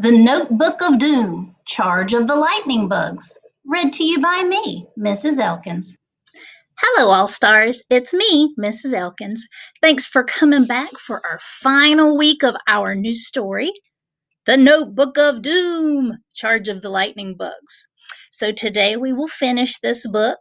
The Notebook of Doom, Charge of the Lightning Bugs. Read to you by me, Mrs. Elkins. Hello, All Stars. It's me, Mrs. Elkins. Thanks for coming back for our final week of our new story, The Notebook of Doom, Charge of the Lightning Bugs. So today we will finish this book,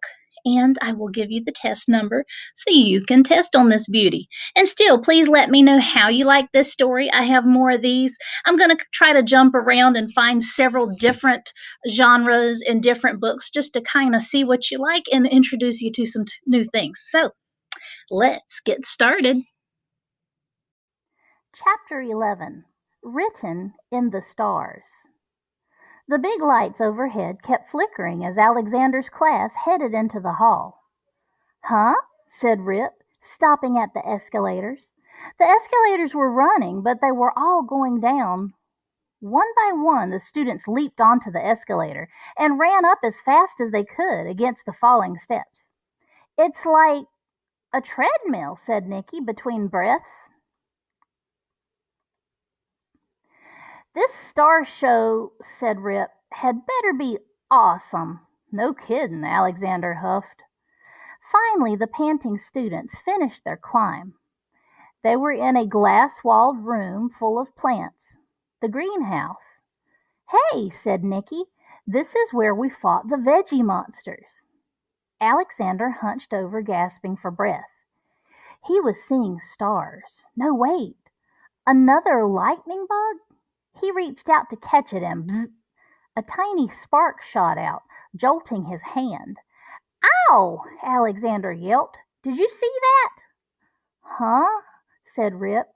and I will give you the test number so you can test on this beauty. And still, please let me know how you like this story. I have more of these. I'm going to try to jump around and find several different genres in different books just to kind of see what you like and introduce you to some new things. So let's get started. Chapter 11, Written in the Stars. The big lights overhead kept flickering as Alexander's class headed into the hall. "Huh?" said Rip, stopping at the escalators. The escalators were running, but they were all going down. One by one, the students leaped onto the escalator and ran up as fast as they could against the falling steps. "It's like a treadmill," said Nicky between breaths. "This star show," said Rip, "had better be awesome." "No kiddin'," Alexander huffed. Finally, the panting students finished their climb. They were in a glass-walled room full of plants, the greenhouse. "Hey," said Nicky, "this is where we fought the veggie monsters." Alexander hunched over, gasping for breath. He was seeing stars. No, wait. Another lightning bug? He reached out to catch it and bzzz! A tiny spark shot out, jolting his hand. "Ow!" Alexander yelped. "Did you see that?" "Huh?" said Rip.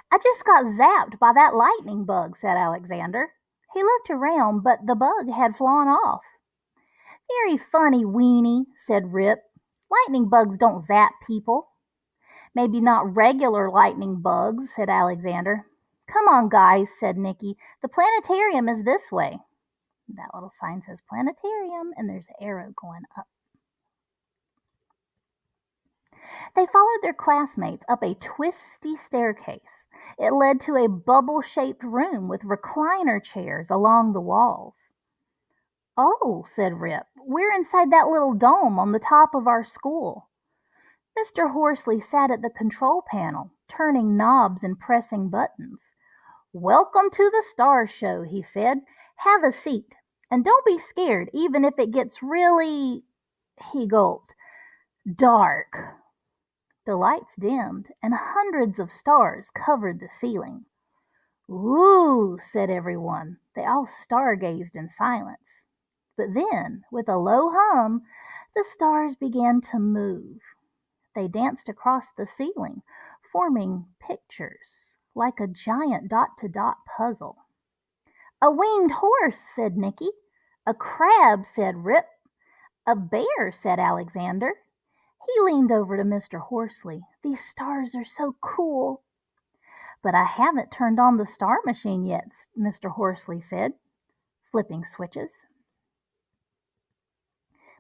"I just got zapped by that lightning bug," said Alexander. He looked around, but the bug had flown off. "Very funny, Weenie," said Rip. "Lightning bugs don't zap people." "Maybe not regular lightning bugs," said Alexander. "Come on, guys," said Nicky. "The planetarium is this way." That little sign says planetarium, and there's an arrow going up. They followed their classmates up a twisty staircase. It led to a bubble-shaped room with recliner chairs along the walls. "Oh," said Rip, "we're inside that little dome on the top of our school." Mr. Horsley sat at the control panel, turning knobs and pressing buttons. "Welcome to the Star Show," he said. "Have a seat. And don't be scared, even if it gets really," he gulped, "dark." The lights dimmed, and hundreds of stars covered the ceiling. "Ooh," said everyone. They all stargazed in silence. But then, with a low hum, the stars began to move. They danced across the ceiling, forming pictures, like a giant dot-to-dot puzzle. "A winged horse," said Nicky. "A crab," said Rip. "A bear," said Alexander. He leaned over to Mr. Horsley. "These stars are so cool." "But I haven't turned on the star machine yet," Mr. Horsley said, flipping switches.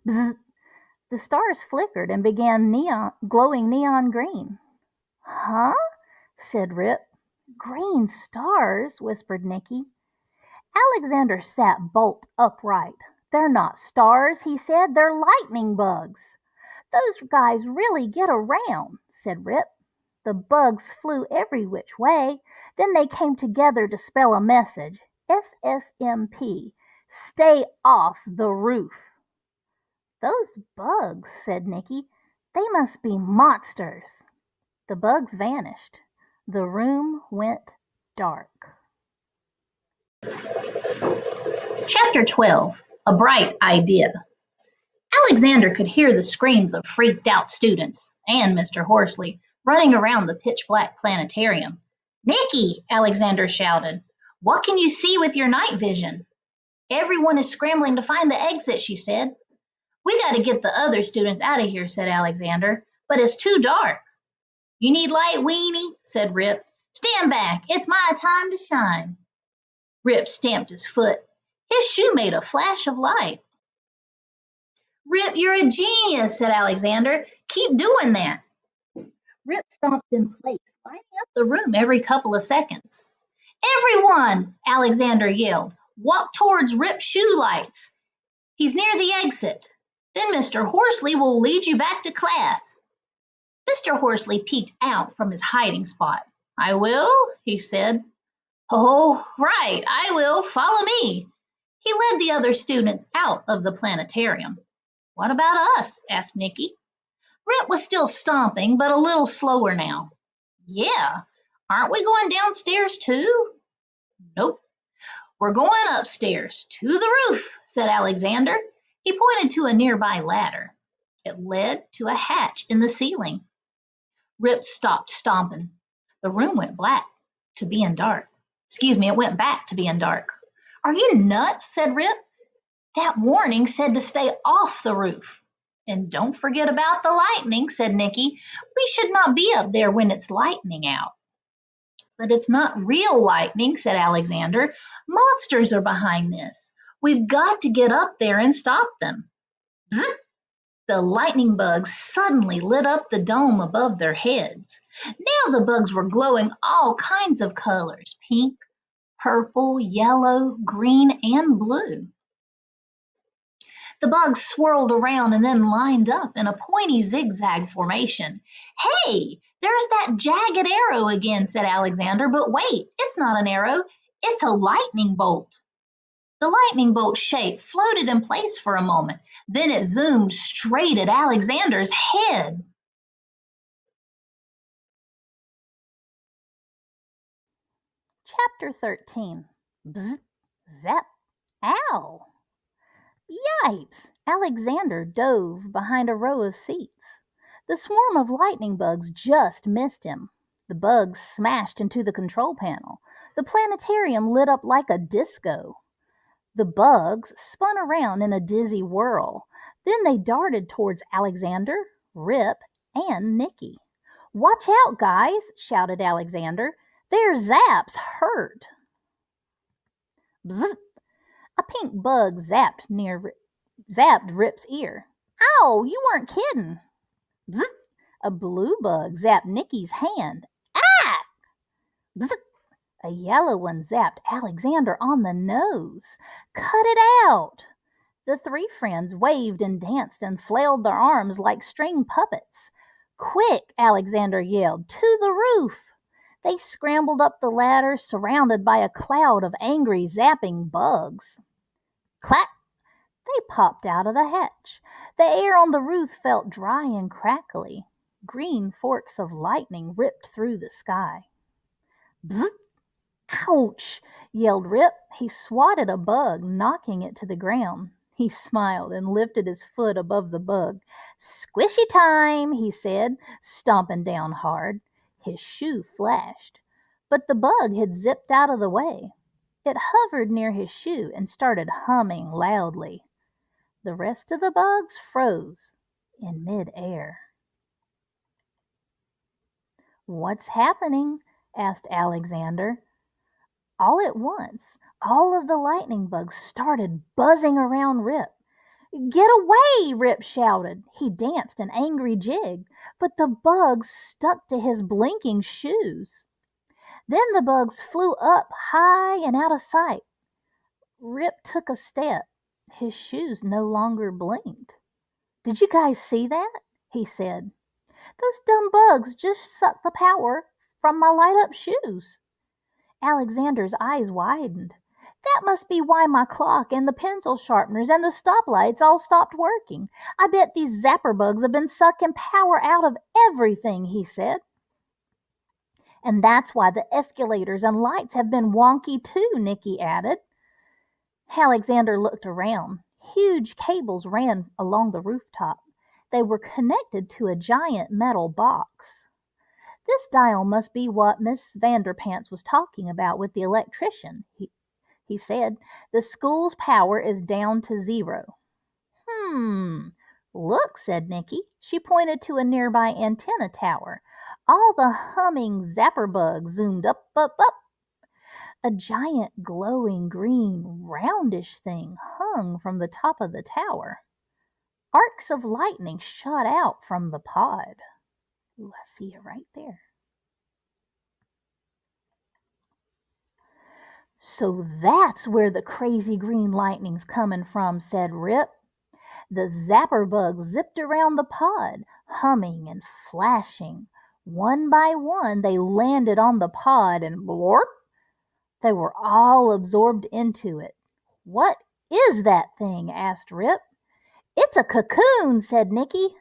Bzzz! The stars flickered and began glowing neon green. "Huh?" said Rip. "Green stars," whispered Nicky. Alexander sat bolt upright. "They're not stars," he said. "They're lightning bugs." "Those guys really get around," said Rip. The bugs flew every which way. Then they came together to spell a message. SSMP. Stay off the roof. "Those bugs," said Nicky. "They must be monsters." The bugs vanished. The room went dark. Chapter 12, A Bright Idea. Alexander could hear the screams of freaked out students and Mr. Horsley running around the pitch-black planetarium. "Nicky," Alexander shouted, "what can you see with your night vision?" "Everyone is scrambling to find the exit," she said. "We got to get the other students out of here," said Alexander, "but it's too dark." "You need light, Weenie," said Rip. "Stand back, it's my time to shine." Rip stamped his foot. His shoe made a flash of light. "Rip, you're a genius," said Alexander. "Keep doing that." Rip stomped in place, lighting up the room every couple of seconds. Everyone, Alexander yelled, walk towards Rip's shoe lights. He's near the exit. Then Mr. Horsley will lead you back to class. Mr. Horsley peeked out from his hiding spot. I will, he said. Oh, right, I will. Follow me. He led the other students out of the planetarium. What about us? Asked Nicky. Rip was still stomping, but a little slower now. Yeah, aren't we going downstairs too? Nope. We're going upstairs to the roof, said Alexander. He pointed to a nearby ladder. It led to a hatch in the ceiling. Rip stopped stomping. The room went black to being dark. It went back to being dark. Are you nuts? Said Rip. That warning said to stay off the roof. And don't forget about the lightning, said Nicky. We should not be up there when it's lightning out. But it's not real lightning, said Alexander. Monsters are behind this. We've got to get up there and stop them. Bzzz! The lightning bugs suddenly lit up the dome above their heads. Now the bugs were glowing all kinds of colors, pink, purple, yellow, green, and blue. The bugs swirled around and then lined up in a pointy zigzag formation. Hey, there's that jagged arrow again, said Alexander, but wait, it's not an arrow, it's a lightning bolt. The lightning bolt shape floated in place for a moment. Then it zoomed straight at Alexander's head. Chapter 13. Bzz, zap, ow! Yipes! Alexander dove behind a row of seats. The swarm of lightning bugs just missed him. The bugs smashed into the control panel. The planetarium lit up like a disco. The bugs spun around in a dizzy whirl. Then they darted towards Alexander, Rip, and Nicky. Watch out, guys, shouted Alexander. Their zaps hurt. Bzz! A pink bug zapped Rip's ear. Ow, you weren't kidding. Bzz! A blue bug zapped Nicky's hand. Ah! Bzz! A yellow one zapped Alexander on the nose. Cut it out! The three friends waved and danced and flailed their arms like string puppets. Quick, Alexander yelled, to the roof! They scrambled up the ladder, surrounded by a cloud of angry, zapping bugs. Clack! They popped out of the hatch. The air on the roof felt dry and crackly. Green forks of lightning ripped through the sky. Bzz! Ouch! Yelled Rip. He swatted a bug, knocking it to the ground. He smiled and lifted his foot above the bug. Squishy time, he said, stomping down hard. His shoe flashed, but the bug had zipped out of the way. It hovered near his shoe and started humming loudly. The rest of the bugs froze in mid-air. What's happening? Asked Alexander. All at once, all of the lightning bugs started buzzing around Rip. Get away, Rip shouted. He danced an angry jig, but the bugs stuck to his blinking shoes. Then the bugs flew up high and out of sight. Rip took a step. His shoes no longer blinked. Did you guys see that? He said. Those dumb bugs just sucked the power from my light-up shoes. Alexander's eyes widened. That must be why my clock and the pencil sharpeners and the stoplights all stopped working. I bet these zapper bugs have been sucking power out of everything, he said. And that's why the escalators and lights have been wonky too, Nicky added. Alexander looked around. Huge cables ran along the rooftop. They were connected to a giant metal box. This dial must be what Miss Vanderpants was talking about with the electrician, he said. The school's power is down to 0. Look, said Nicky. She pointed to a nearby antenna tower. All the humming zapper bugs zoomed up, up, up. A giant glowing green roundish thing hung from the top of the tower. Arcs of lightning shot out from the pod. Ooh, I see it right there. "So that's where the crazy green lightning's coming from," said Rip. The zapper bugs zipped around the pod, humming and flashing. One by one they landed on the pod and blorp, they were all absorbed into it. "What is that thing?" asked Rip. "It's a cocoon," said Nicky.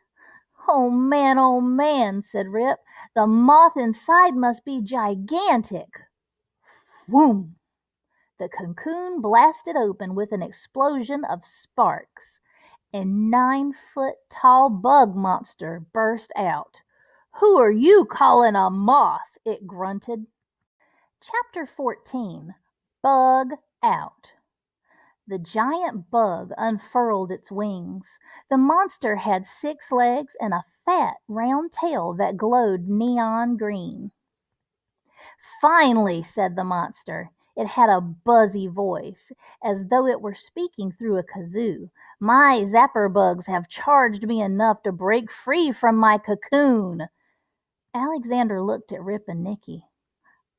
Oh man, said Rip. "The moth inside must be gigantic." Whoom! The cocoon blasted open with an explosion of sparks. A 9-foot-tall bug monster burst out. "Who are you calling a moth?" it grunted. Chapter 14. Bug Out. The giant bug unfurled its wings. The monster had 6 legs and a fat, round tail that glowed neon green. "Finally," said the monster. It had a buzzy voice, as though it were speaking through a kazoo. "My zapper bugs have charged me enough to break free from my cocoon." Alexander looked at Rip and Nicky.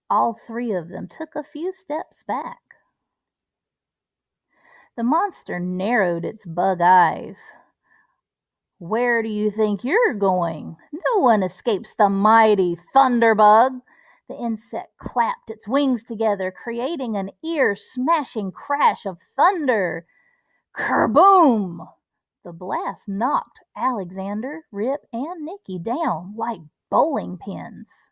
All 3 of them took a few steps back. The monster narrowed its bug eyes. "Where do you think you're going? No one escapes the mighty thunderbug." The insect clapped its wings together, creating an ear-smashing crash of thunder. Kerboom! The blast knocked Alexander, Rip, and Nicky down like bowling pins.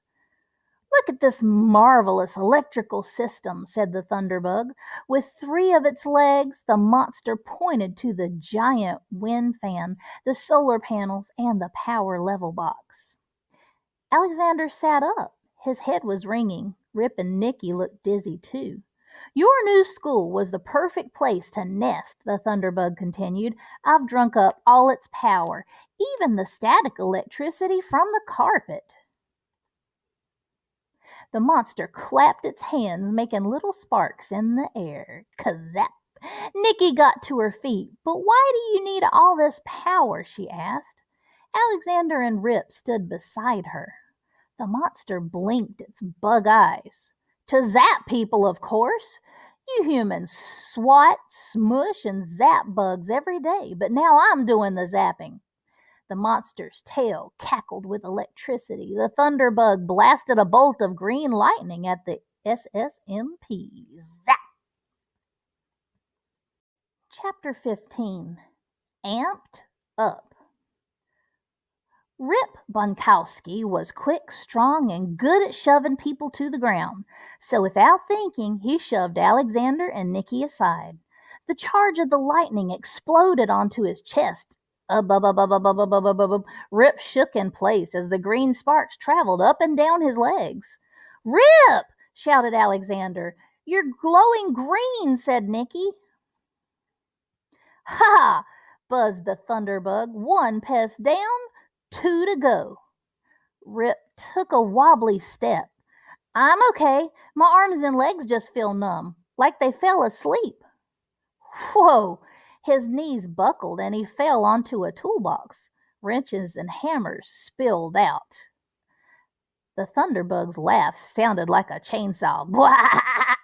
"Look at this marvelous electrical system," said the thunderbug. With 3 of its legs, the monster pointed to the giant wind fan, the solar panels, and the power level box. Alexander sat up. His head was ringing. Rip and Nicky looked dizzy too. "Your new school was the perfect place to nest," the thunderbug continued. "I've drunk up all its power, even the static electricity from the carpet." The monster clapped its hands, making little sparks in the air. Kazap! Nicky got to her feet. "But why do you need all this power?" she asked. Alexander and Rip stood beside her. The monster blinked its bug eyes. "To zap people, of course. You humans swat, smush, and zap bugs every day, but now I'm doing the zapping." The monster's tail cackled with electricity. The thunderbug blasted a bolt of green lightning at the SSMP. Zap! Chapter 15. Amped Up. Rip Bonkowski was quick, strong, and good at shoving people to the ground. So without thinking, he shoved Alexander and Nicky aside. The charge of the lightning exploded onto his chest. Rip shook in place as the green sparks traveled up and down his legs. "Rip!" shouted Alexander. "You're glowing green," said Nicky. "Ha!" buzzed the thunderbug. "1 pest down, 2 to go." Rip took a wobbly step. "I'm okay. My arms and legs just feel numb, like they fell asleep." Whoa! His knees buckled and he fell onto a toolbox. Wrenches and hammers spilled out. The thunderbug's laugh sounded like a chainsaw. Bwah!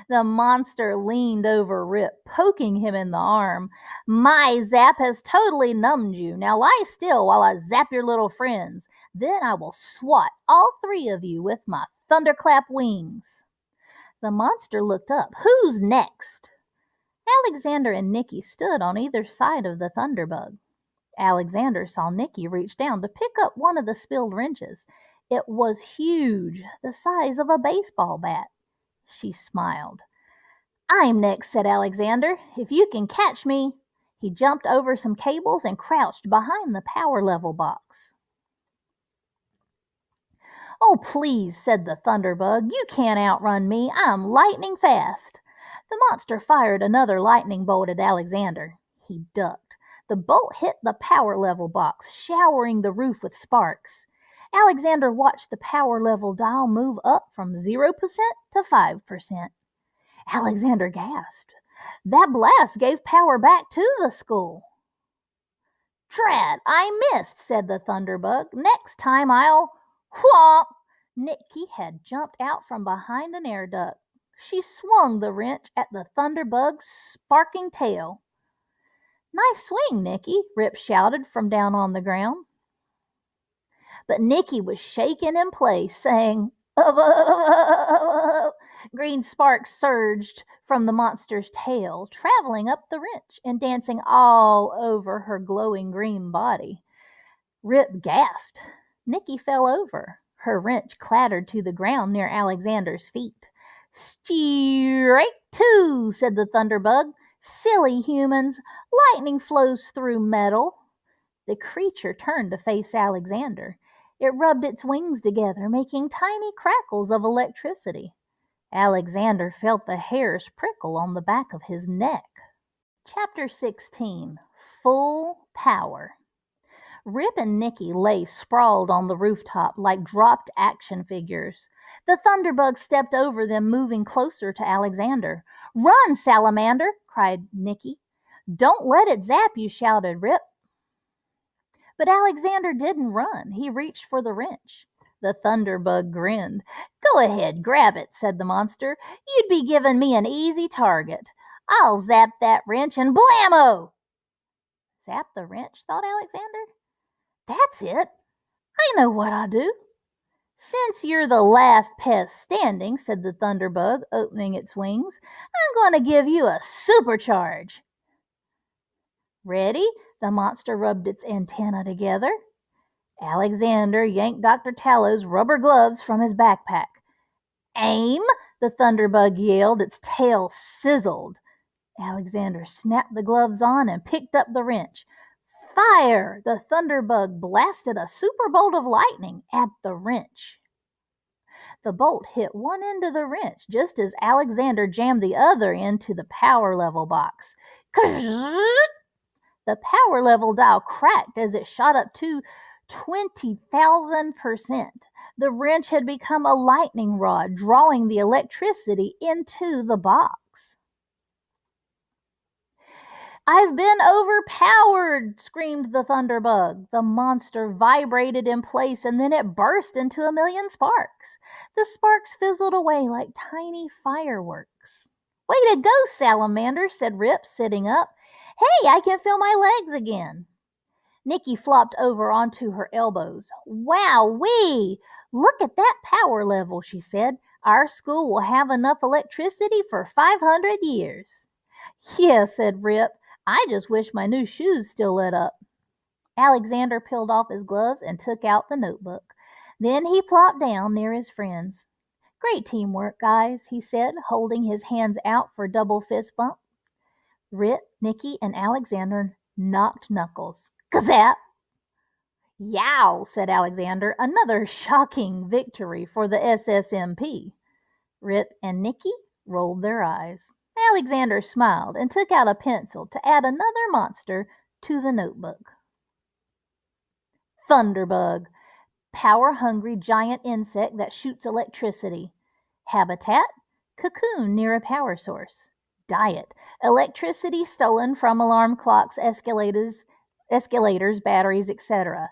The monster leaned over Rip, poking him in the arm. "My zap has totally numbed you. Now lie still while I zap your little friends. Then I will swat all 3 of you with my thunderclap wings." The monster looked up. "Who's next?" Alexander and Nicky stood on either side of the thunderbug. Alexander saw Nicky reach down to pick up one of the spilled wrenches. It was huge, the size of a baseball bat. She smiled. "I'm next," said Alexander. "If you can catch me." He jumped over some cables and crouched behind the power level box. "Oh, please," said the thunderbug. "You can't outrun me. I'm lightning fast." The monster fired another lightning bolt at Alexander. He ducked. The bolt hit the power level box, showering the roof with sparks. Alexander watched the power level dial move up from 0% to 5%. Alexander gasped. That blast gave power back to the school. "Drat, I missed," said the thunderbug. "Next time I'll—" Whomp! Nicky had jumped out from behind an air duct. She swung the wrench at the Thunderbug's sparking tail. "Nice swing, Nicky," Rip shouted from down on the ground. But Nicky was shaken in place, saying, Green sparks surged from the monster's tail, traveling up the wrench and dancing all over her glowing green body. Rip gasped. Nicky fell over. Her wrench clattered to the ground near Alexander's feet. "Strike two," said the Thunderbug. "Silly humans, lightning flows through metal." The creature turned to face Alexander. It rubbed its wings together, making tiny crackles of electricity. Alexander felt the hairs prickle on the back of his neck. Chapter 16. Full Power. Rip and Nicky lay sprawled on the rooftop like dropped action figures. The Thunderbug stepped over them, moving closer to Alexander. "Run, Salamander!" cried Nicky. "Don't let it zap you," shouted Rip. But Alexander didn't run. He reached for the wrench. The Thunderbug grinned. "Go ahead, grab it," said the monster. "You'd be giving me an easy target. I'll zap that wrench and blammo!" Zap the wrench, thought Alexander. "That's it. I know what I'll do." "Since you're the last pest standing," said the Thunderbug, opening its wings, "I'm going to give you a supercharge." "Ready?" The monster rubbed its antennae together. Alexander yanked Dr. Tallow's rubber gloves from his backpack. "Aim!" the Thunderbug yelled. Its tail sizzled. Alexander snapped the gloves on and picked up the wrench. "Fire!" The Thunderbug blasted a super bolt of lightning at the wrench. The bolt hit one end of the wrench just as Alexander jammed the other into the power level box. The power level dial cracked as it shot up to 20,000%. The wrench had become a lightning rod, drawing the electricity into the box. "I've been overpowered!" screamed the Thunderbug. The monster vibrated in place and then it burst into a million sparks. The sparks fizzled away like tiny fireworks. "Way to go, Salamander," said Rip, sitting up. "Hey, I can feel my legs again." Nicky flopped over onto her elbows. "Wow-wee! Look at that power level," she said. "Our school will have enough electricity for 500 years. "Yeah," said Rip. "I just wish my new shoes still lit up." Alexander peeled off his gloves and took out the notebook. Then he plopped down near his friends. "Great teamwork, guys," he said, holding his hands out for a double fist bump. Rip, Nicky, and Alexander knocked knuckles. Kazap! "Yow," said Alexander. "Another shocking victory for the SSMP." Rip and Nicky rolled their eyes. Alexander smiled and took out a pencil to add another monster to the notebook. Thunderbug, power-hungry giant insect that shoots electricity. Habitat, cocoon near a power source. Diet, electricity stolen from alarm clocks, escalators, batteries, etc.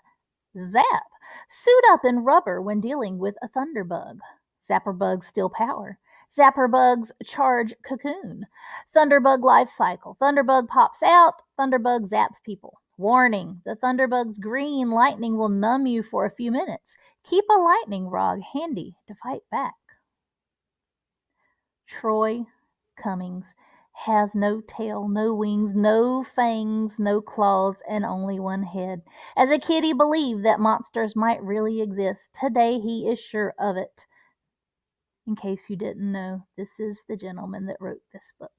Zap, suit up in rubber when dealing with a Thunderbug. Zapperbugs steal power. Zapperbugs charge cocoon. Thunderbug life cycle. Thunderbug pops out. Thunderbug zaps people. Warning, the Thunderbug's green lightning will numb you for a few minutes. Keep a lightning rod handy to fight back. Troy Cummings has no tail, no wings, no fangs, no claws, and only one head. As a kid, he believed that monsters might really exist. Today, he is sure of it. In case you didn't know, this is the gentleman that wrote this book.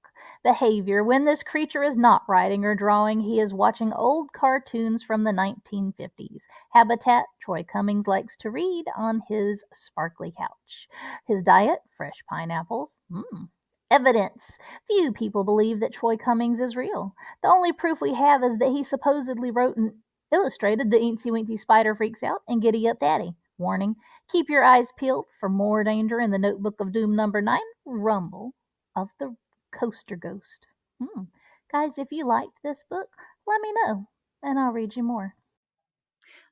Behavior. When this creature is not writing or drawing, he is watching old cartoons from the 1950s. Habitat. Troy Cummings likes to read on his sparkly couch. His diet. Fresh pineapples. Evidence. Few people believe that Troy Cummings is real. The only proof we have is that he supposedly wrote and illustrated The Eensy Weensy Spider Freaks Out and Giddy Up Daddy. Warning, keep your eyes peeled for more danger in the Notebook of Doom number 9, Rumble of the Coaster Ghost. Guys, if you liked this book, let me know, and I'll read you more.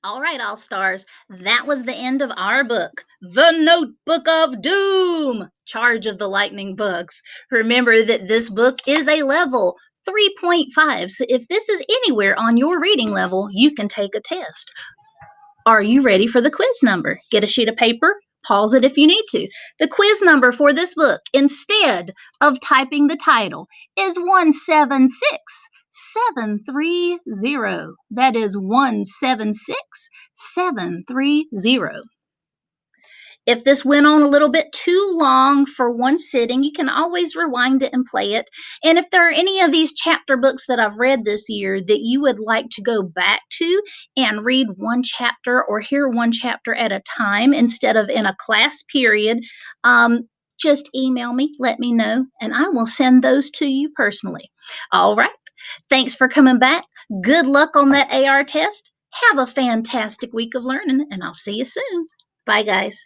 All right, All Stars, that was the end of our book, The Notebook of Doom, Charge of the Lightning Bugs. Remember that this book is a level 3.5, so if this is anywhere on your reading level, you can take a test. Are you ready for the quiz number? Get a sheet of paper, pause it if you need to. The quiz number for this book, instead of typing the title, is 176730. That is 176730. If this went on a little bit too long for one sitting, you can always rewind it and play it. And if there are any of these chapter books that I've read this year that you would like to go back to and read one chapter or hear one chapter at a time instead of in a class period, just email me, let me know, and I will send those to you personally. All right. Thanks for coming back. Good luck on that AR test. Have a fantastic week of learning, and I'll see you soon. Bye, guys.